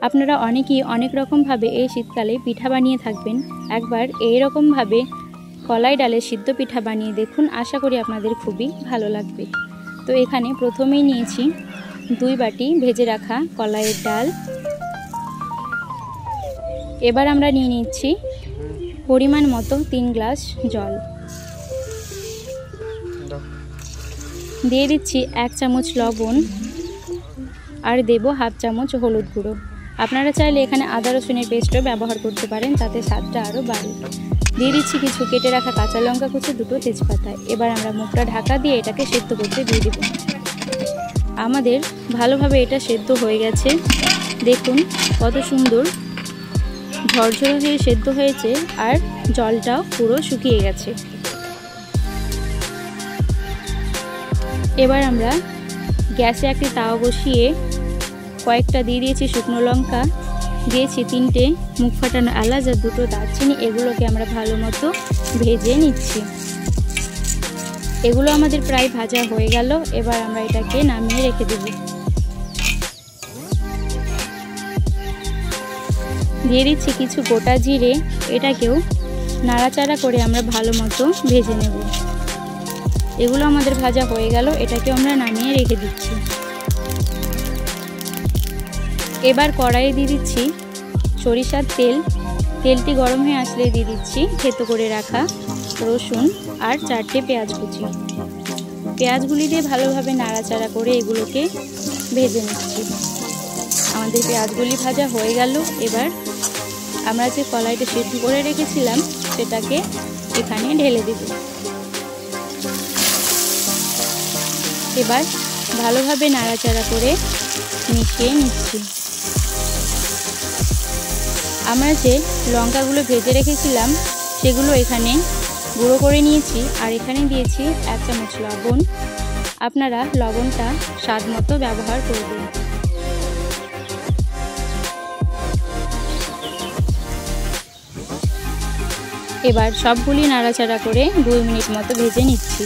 আপনারা অনেকেই অনেক রকমভাবে এই শীতকালে পিঠা বানিয়ে থাকবেন। একবার এই রকমভাবে কলাই ডালের সিদ্ধ পিঠা বানিয়ে দেখুন, আশা করি আপনাদের খুবই ভালো লাগবে। তো এখানে প্রথমেই নিয়েছি 2 বাটি ভেজে রাখা কলাইয়ের ডাল। এবার আমরা নিয়ে নিচ্ছি পরিমাণ মতো 3 গ্লাস জল। দিয়ে দিচ্ছি 1 চামচ লবণ আর দেব হাফ চামচ হলুদ গুঁড়ো। আপনারা চাইলে এখানে আদা রসুনের পেস্টও ব্যবহার করতে পারেন, তাতে স্বাদটা আরও বাড়ে। দিয়ে দিচ্ছি কিছু কেটে রাখা কাঁচা লঙ্কা কুচি, 2টো তেজপাতা। এবার আমরা মুখটা ঢাকা দিয়ে এটাকে সেদ্ধ করতে দিয়ে দেব। আমাদের ভালোভাবে এটা সেদ্ধ হয়ে গেছে। দেখুন কত সুন্দর ঝরঝরে হয়ে সেদ্ধ হয়েছে আর জলটাও পুরো শুকিয়ে গেছে। এবার আমরা গ্যাসে একটি তাওয়া বসিয়ে কয়েকটা দিয়ে দিয়েছি শুকনো লঙ্কা, দিয়েছি 3টে মুখ ফাটানো এলাচ আর 2টো দারচিনি। এগুলোকে আমরা ভালো মতো ভেজে নিচ্ছি। এগুলো আমাদের প্রায় ভাজা হয়ে গেল। এবার আমরা এটাকে নামিয়ে রেখে দেব। দিয়ে দিচ্ছি কিছু গোটা জিরে, এটাকেও নাড়াচাড়া করে আমরা ভালো মতো ভেজে নেব। এগুলো আমাদের ভাজা হয়ে গেল, এটাকে আমরা নামিয়ে রেখে দিচ্ছি। এবার কড়াইয়ে দিয়ে দিচ্ছি সরিষার তেল। তেলটি গরম হয়ে আসলে দিয়ে দিচ্ছি থেতো করে রাখা রসুন আর 4টে পেঁয়াজ কুচি। পেঁয়াজগুলি দিয়ে ভালোভাবে নাড়াচাড়া করে এগুলোকে ভেজে নিচ্ছি। আমাদের পেঁয়াজগুলি ভাজা হয়ে গেল। এবার আমরা যে কলাইটা সিদ্ধ করে রেখেছিলাম সেটাকে এখানে ঢেলে দেব। এবার ভালোভাবে নাড়াচাড়া করে মিশিয়ে নিচ্ছি। আমরা যে লঙ্কাগুলো ভেজে রেখেছিলাম সেগুলো এখানে গুঁড়ো করে নিয়েছি আর এখানে দিয়েছি 1 চামচ লবণ। আপনারা লবণটা স্বাদ মতো ব্যবহার করবেন। এবার সবগুলি নাড়াচাড়া করে 2 মিনিট মতো ভেজে নিচ্ছি।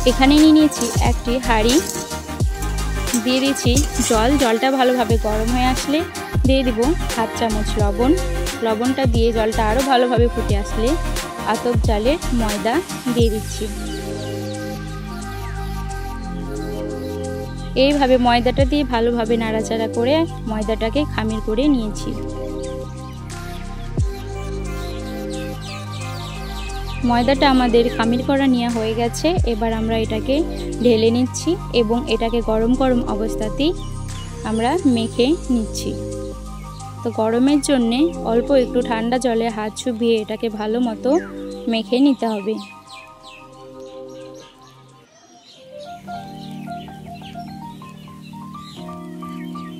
এখানে নিয়ে নিয়েছি একটি হাঁড়ি, দিয়ে দিচ্ছি জল। জলটা ভালোভাবে গরম হয়ে আসলে দিয়ে দিব হাফ চামচ লবণ। লবণটা দিয়ে জলটা আরও ভালোভাবে ফুটে আসলে আতপ চালের ময়দা দিয়ে দিচ্ছি। এইভাবে ময়দাটা দিয়ে ভালোভাবে নাড়াচাড়া করে ময়দাটাকে খামির করে নিয়েছি। ময়দাটা আমাদের খামির করা নেওয়া হয়ে গেছে। এবার আমরা এটাকে ঢেলে নিচ্ছি এবং এটাকে গরম গরম অবস্থাতেই আমরা মেখে নিচ্ছি। তো গরমের জন্যে অল্প একটু ঠান্ডা জলে হাত চুবিয়ে এটাকে ভালো মতো মেখে নিতে হবে।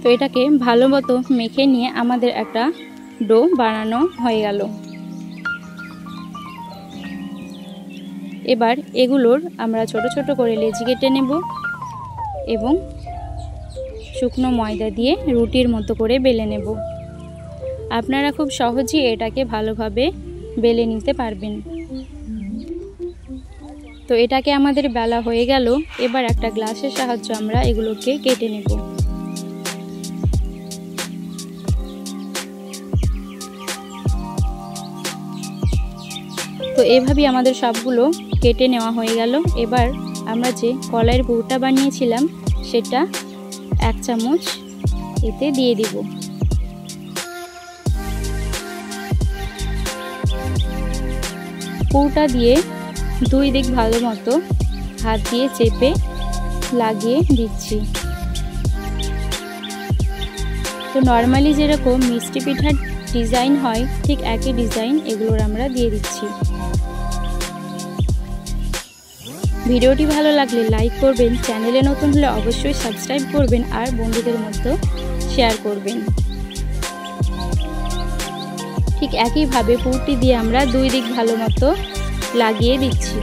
তো এটাকে ভালো মতো মেখে নিয়ে আমাদের একটা ডো বানানো হয়ে গেল। এবার এগুলোর আমরা ছোট ছোট করে লেচি কেটে নেব এবং শুকনো ময়দা দিয়ে রুটির মতো করে বেলে নেব। আপনারা খুব সহজেই এটাকে ভালোভাবে বেলে নিতে পারবেন। তো এটাকে আমাদের বেলা হয়ে গেল। এবার একটা গ্লাসের সাহায্যে আমরা এগুলোকে কেটে নেব। তো এভাবেই আমাদের সবগুলো কেটে নেওয়া হয়ে গেল। এবার আমরা যে কলাইয়ের পুরটা বানিয়েছিলাম সেটা 1 চামচ এতে দিয়ে দিব। পুরটা দিয়ে 2 দিক ভালো মতো হাত দিয়ে চেপে লাগিয়ে দিচ্ছি। তো নর্মালি যেরকম মিষ্টি পিঠার ডিজাইন হয় ঠিক একই ডিজাইন এগুলোর আমরা দিয়ে দিচ্ছি। ভিডিওটি ভালো লাগলে লাইক করবেন, চ্যানেলে নতুন হলে অবশ্যই সাবস্ক্রাইব করবেন আর বন্ধুদের মধ্যে শেয়ার করবেন। ঠিক একইভাবে পুরটি দিয়ে আমরা 2 দিক ভালো মতো লাগিয়ে দিচ্ছি।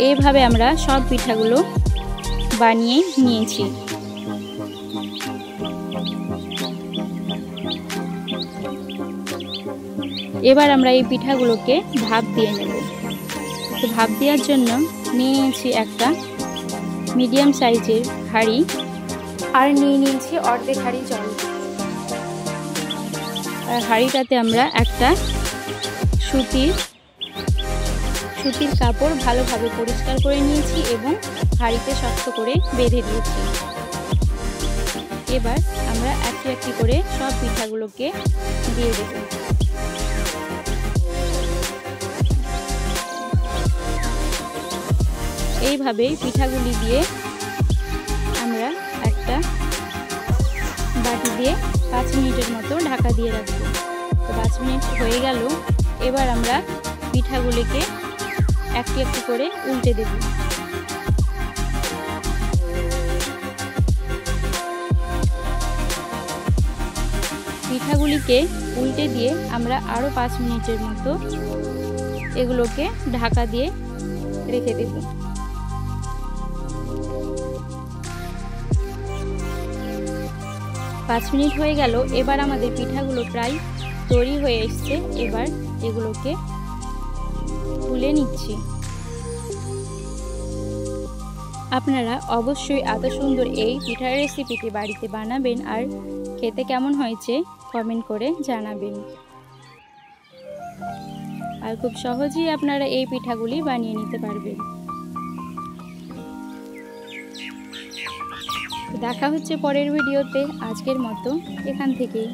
এইভাবে আমরা সব পিঠাগুলো বানিয়ে নিয়েছি। এবার আমরা এই পিঠাগুলোকে ভাপ দিয়ে নেব। তো ভাপ দেওয়ার জন্য নিয়ে নিয়েছি একটা মিডিয়াম সাইজের হাঁড়ি, আর নিয়ে নিয়েছি অর্ধেক হাঁড়ি জল। আর হাঁড়িটাতে আমরা একটা সুতির কাপড় ভালোভাবে পরিষ্কার করে নিয়েছি এবং হাঁড়িতে শক্ত করে বেঁধে দিয়েছি। এবার আমরা একটি একটি করে সব পিঠাগুলোকে দিয়ে দেব। এইভাবে পিঠাগুলি দিয়ে আমরা একটা বাটি দিয়ে 5 মিনিটের মতো ঢাকা দিয়ে রাখবো। তো 5 মিনিট হয়ে গেল। এবার আমরা পিঠাগুলিকে একটি একটি করে উল্টে দেব। পিঠাগুলিকে উল্টে দিয়ে আমরা আরও 5 মিনিটের মতো এগুলোকে ঢাকা দিয়ে রেখে দেব। পাঁচ মিনিট হয়ে গেল। এবার আমাদের পিঠাগুলো প্রায় তৈরি হয়ে এসছে। এবার এগুলোকে তুলে নিচ্ছি। আপনারা অবশ্যই এত সুন্দর এই পিঠার রেসিপিটি বাড়িতে বানাবেন আর খেতে কেমন হয়েছে কমেন্ট করে জানাবেন। আর খুব সহজেই আপনারা এই পিঠাগুলি বানিয়ে নিতে পারবেন। দেখা হচ্ছে পরের ভিডিওতে। আজকের মতো এখান থেকেই।